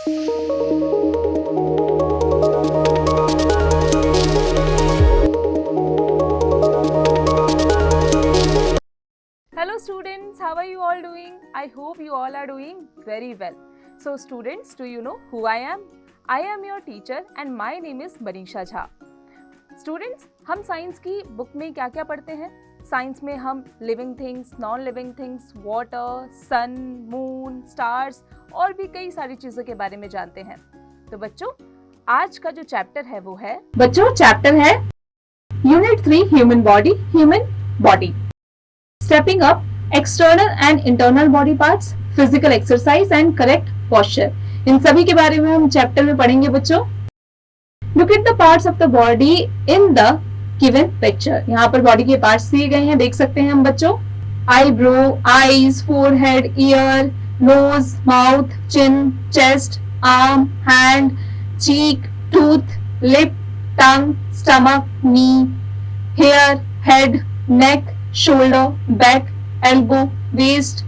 Hello students, how are you all doing? I hope you all are doing very well. So students, do you know who I am? I am your teacher and my name is Manisha Jha. Students, हम science की book में क्या क्या पढ़ते हैं? Science में हम living things, non living things, water, sun, moon, stars और भी कई सारी चीज़ों के बारे में जानते हैं. तो बच्चों, आज का जो चैप्टर है वो है चैप्टर है unit 3 human body. Stepping up, external and internal body parts, physical exercise and correct posture. इन सभी के बारे में हम चैप्टर में पढ़ेंगे बच्चों. Look at the parts of the body in the given picture. यहाँ पर बॉडी के पार्ट्स दिए गए हैं, देख सकते हैं हम बच्चों. Eyebrow, eyes, forehead, ear, nose, mouth, chin, chest, arm, hand, cheek, tooth, lip, tongue, stomach, knee, hair, head, neck, shoulder, back, elbow, waist,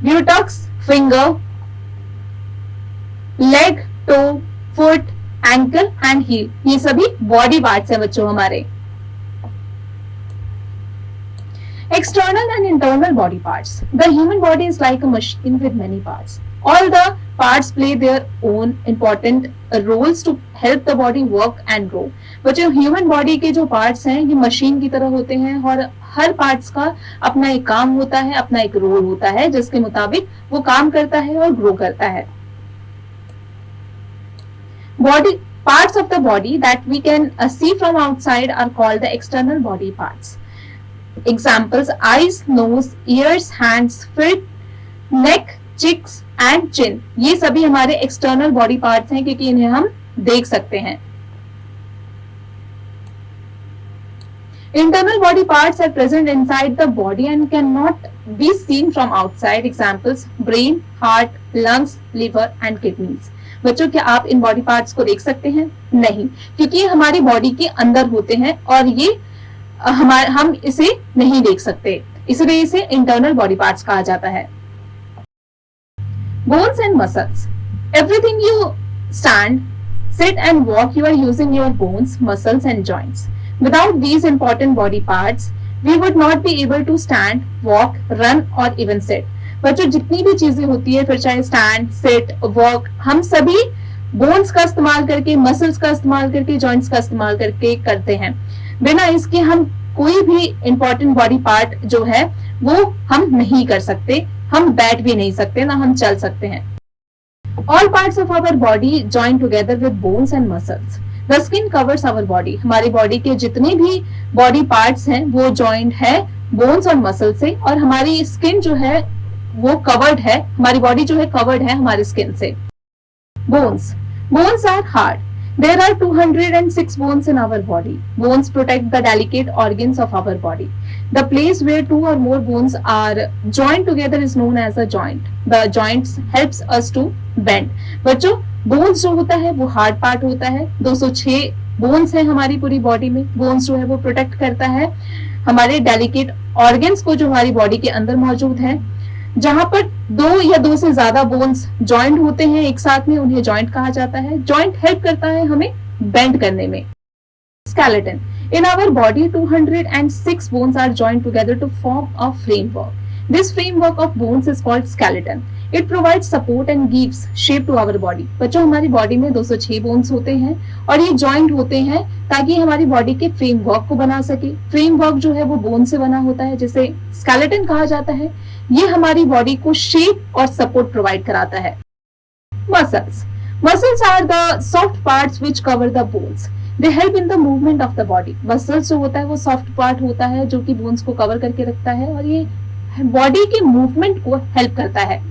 buttocks, finger, leg, toe, foot, ankle and heel. ये सभी body parts हैं बच्चों हमारे. External and internal body parts. The human body is like a machine with many parts. All the parts play their own important roles to help the body work and grow. बच्चों, human body के जो parts हैं ये machine की तरह होते हैं और हर पार्ट्स का अपना एक काम होता है, अपना एक रोल होता है जिसके मुताबिक वो काम करता है और ग्रो करता है. Body parts of the body that we can see from outside are called the external body parts. Examples: eyes, nose, ears, hands, feet, neck, cheeks and chin. ये सभी हमारे एक्सटर्नल बॉडी पार्ट्स हैं क्योंकि इन्हें हम देख सकते हैं. Internal body parts are present inside the body and cannot be seen from outside. Examples: brain, heart, lungs, liver and kidneys. बच्चों, क्या आप इन बॉडी पार्ट्स को देख सकते हैं? नहीं, क्योंकि ये हमारी बॉडी के अंदर होते हैं और ये हम इसे नहीं देख सकते, इसलिए इसे इंटरनल बॉडी पार्ट्स कहा जाता है. Bones and muscles. Everything you stand, sit and walk, you are using your bones, muscles and joints. Without these important body parts, we would not be able to stand, walk, run or even sit. बच्चों, जितनी भी चीजें होती है, फिर चाहे stand, seat, walk, हम सभी बोन्स का इस्तेमाल करके, मसल्स का इस्तेमाल करके, जॉइंट्स का इस्तेमाल करके करते हैं. बिना इसके हम कोई भी इंपॉर्टेंट बॉडी पार्ट जो है वो हम नहीं कर सकते. हम बैठ भी नहीं सकते, ना हम चल सकते हैं. All parts of our body join together with bones and muscles. The skin covers our body. हमारी बॉडी के जितने भी बॉडी पार्ट्स हैं वो जॉइंट है बोन्स और मसल से, और हमारी स्किन जो है वो कवर्ड है, हमारी बॉडी जो है कवर्ड है हमारी स्किन से. Bones are hard. There are 206 bones in our body. Bones protect the delicate organs of our body. The place where two or more bones are joined together is known as a joint. The joints helps us to bend. बच्चों, bones जो होता है वो hard part होता है. 206 bones है हमारी पूरी बॉडी में. बोन्स जो है वो प्रोटेक्ट करता है हमारे डेलिकेट ऑर्गन्स को जो हमारी बॉडी के अंदर मौजूद है. जहां पर दो या दो से ज्यादा बोन्स जॉइंट होते हैं एक साथ में, उन्हें जॉइंट कहा जाता है. जॉइंट हेल्प करता है हमें बेंड करने में. Skeleton. In our body, 206 bones are joined together to form a framework. This framework of bones is called skeleton. It provides support and gives shape to our body. बच्चों, हमारी body में 206 bones होते हैं और ये joint होते हैं ताकि हमारी बॉडी के फ्रेमवर्क को बना सके. फ्रेमवर्क जो है वो बोन से बना होता है जिसे स्केलेटन कहा जाता है. ये हमारी बॉडी को शेप और सपोर्ट प्रोवाइड कराता है. Muscles are the soft parts which cover the bones. They help in the movement of the body. Muscles जो होता है वो सॉफ्ट पार्ट होता है जो कि बोन्स को कवर करके रखता है और ये बॉडी के मूवमेंट को हेल्प करता है.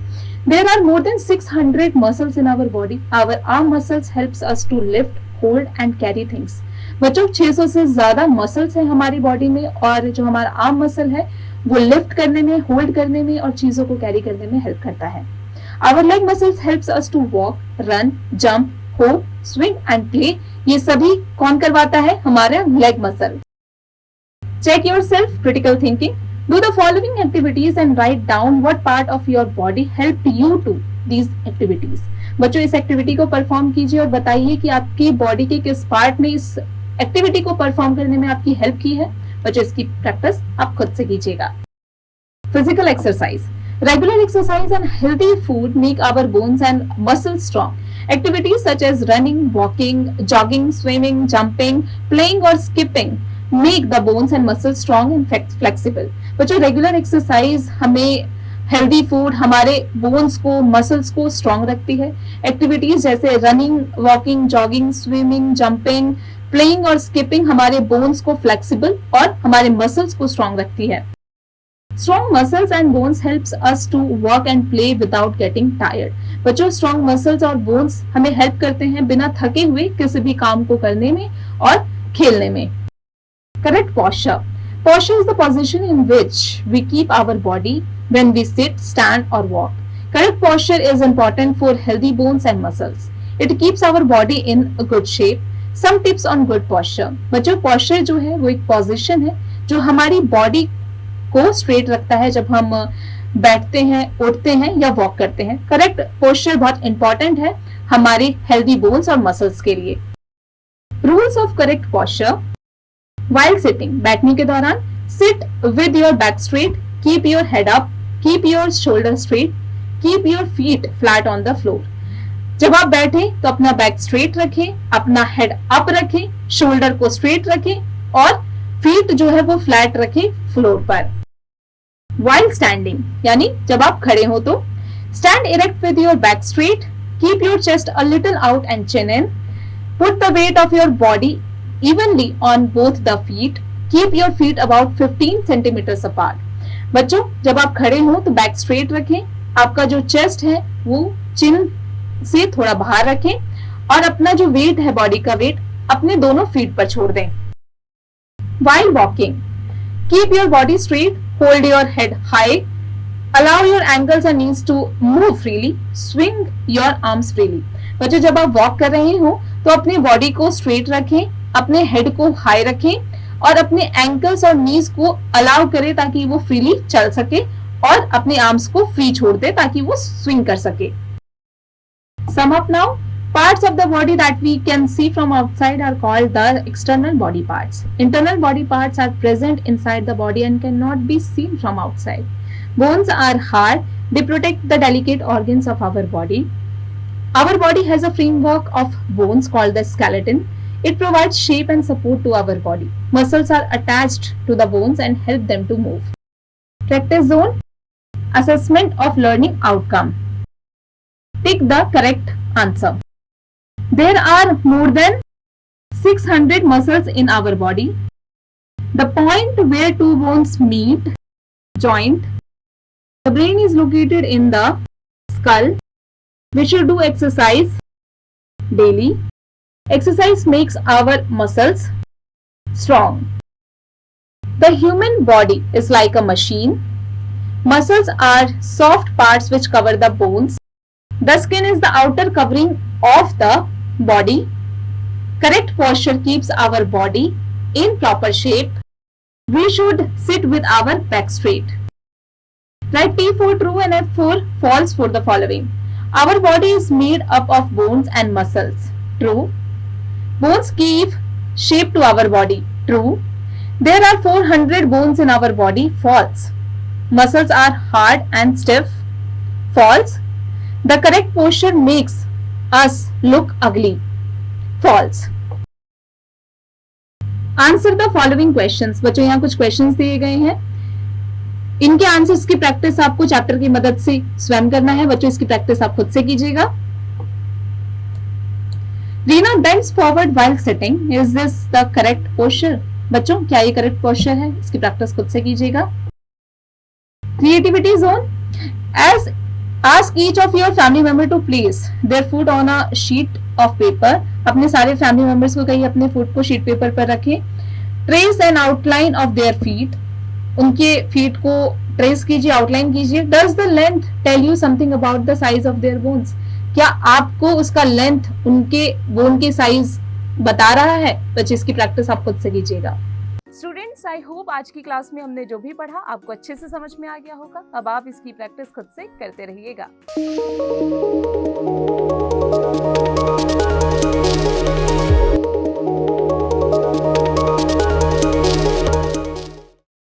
There are more than 600 muscles in our body. Our arm muscles helps us to lift, hold and carry things. बच्चों, 600 से ज्यादा मसल्स हैं हमारी बॉडी में और जो हमारा आर्म मसल है वो लिफ्ट करने में, होल्ड करने में और चीजों को कैरी करने में हेल्प करता है. Our leg muscles helps us to walk, run, jump, hop, swing and play. ये सभी कौन करवाता है? हमारा leg muscle. Check yourself, critical thinking. Do the following activities and write down what part of your body helped you to these activities. बच्चों इस activity को perform कीजिए और बताइए कि आपकी बॉडी के किस पार्ट ने इस एक्टिविटी को परफॉर्म करने में आपकी हेल्प की है। बच्चों इसकी प्रैक्टिस आप खुद से कीजिएगा। Physical exercise, regular exercise and healthy food make our bones and muscles strong. Activities such as running, walking, jogging, swimming, jumping, playing or skipping make the bones and muscles strong and flexible. बच्चों regular exercise हमें healthy food हमारे bones को muscles को strong रखती है। Activities जैसे running, walking, jogging, swimming, jumping, playing और skipping हमारे बोन्स को फ्लेक्सिबल और हमारे मसल्स को स्ट्रांग रखती है। Strong muscles and bones helps us to work and play without getting tired. बच्चों strong muscles और bones हमें help करते हैं बिना थके हुए किसी भी काम को करने में और खेलने में। Correct posture. Posture is the position in which we keep our body when we sit, stand or walk. Correct posture is important for healthy bones and muscles. It keeps our body in a good shape. Some tips on good posture. बच्चों posture जो है वो एक position है जो हमारी body को straight रखता है जब हम बैठते हैं, उठते हैं या वॉक करते हैं। करेक्ट पोस्चर बहुत इंपॉर्टेंट है हमारे हेल्दी बोन्स और मसल्स के लिए। Rules of correct posture, while sitting, बैठने के दौरान sit with your back straight, keep your head up, keep your shoulder straight, keep your feet flat on the floor. जब आप बैठे तो अपना बैक स्ट्रेट रखें, अपना हेड अप रखें, शोल्डर को स्ट्रेट रखें और फीट जो है वो फ्लैट रखें फ्लोर पर। While standing, यानी जब आप खड़े हो तो stand erect with your back straight, keep your chest a little out and chin in, put the weight of your body evenly on both the feet, keep your feet about 15 centimeters apart. बच्चों जब आप खड़े हो तो back straight रखें, आपका जो chest है वो चिन से थोड़ा बाहर रखें और अपना जो वेट है बॉडी का वेट अपने दोनों फीट पर छोड़ दें। While walking, keep your body straight, hold your head high, allow your ankles and knees to move freely, swing your arms freely. बच्चों जब आप वॉक कर रहे हो तो अपने बॉडी को स्ट्रेट रखें, अपने हेड को हाई रखें और अपने एंकल्स और नीज को अलाउ करें ताकि वो फ्रीली चल सके और अपने आर्म्स को फ्री छोड़ दे ताकि वो स्विंग कर सके। Sum up now. Parts of the body that we can see from outside are called the external body parts. Internal body parts are present inside the body and cannot be seen from outside. Bones are hard. They protect the delicate organs of our body. Our body has a framework of bones called the skeleton. It provides shape and support to our body. Muscles are attached to the bones and help them to move. Practice zone. Assessment of learning outcome. Pick the correct answer. There are more than 600 muscles in our body. The point where two bones meet, joint. The brain is located in the skull. We should do exercise daily. Exercise makes our muscles strong. The human body is like a machine. Muscles are soft parts which cover the bones. The skin is the outer covering of the body. Correct posture keeps our body in proper shape. We should sit with our back straight. Write T for true and F for false for the following. Our body is made up of bones and muscles. True. Bones give shape to our body. True. There are 400 bones in our body. False. Muscles are hard and stiff. False. The correct posture makes us look ugly. False. Answer the following questions. बच्चों यहाँ कुछ questions दिए गए हैं, इनके answers की practice आपको chapter की मदद से स्वयं करना है। बच्चों इसकी प्रैक्टिस आप खुद से कीजिएगा। Reena bends forward while sitting. Is this the correct posture? बच्चों क्या ये करेक्ट पोस्चर है? इसकी प्रैक्टिस खुद से कीजिएगा। Creativity zone. As Ask each of your family member to place their foot on a sheet of paper. अपने सारे फैमिली मेंबर्स को कहिए अपने फुट को शीट पेपर पर रखें। Trace an outline of their feet. उनके फीट को ट्रेस कीजिए, आउटलाइन कीजिए। Does the length tell you something about the size of their bones? क्या आपको उसका लेंथ उनके बोन के साइज बता रहा है? बच्चे इसकी प्रैक्टिस आप खुद से कीजिएगा। स्टूडेंट्स, आई होप आज की क्लास में हमने जो भी पढ़ा आपको अच्छे से समझ में आ गया होगा। अब आप इसकी प्रैक्टिस खुद से करते रहिएगा।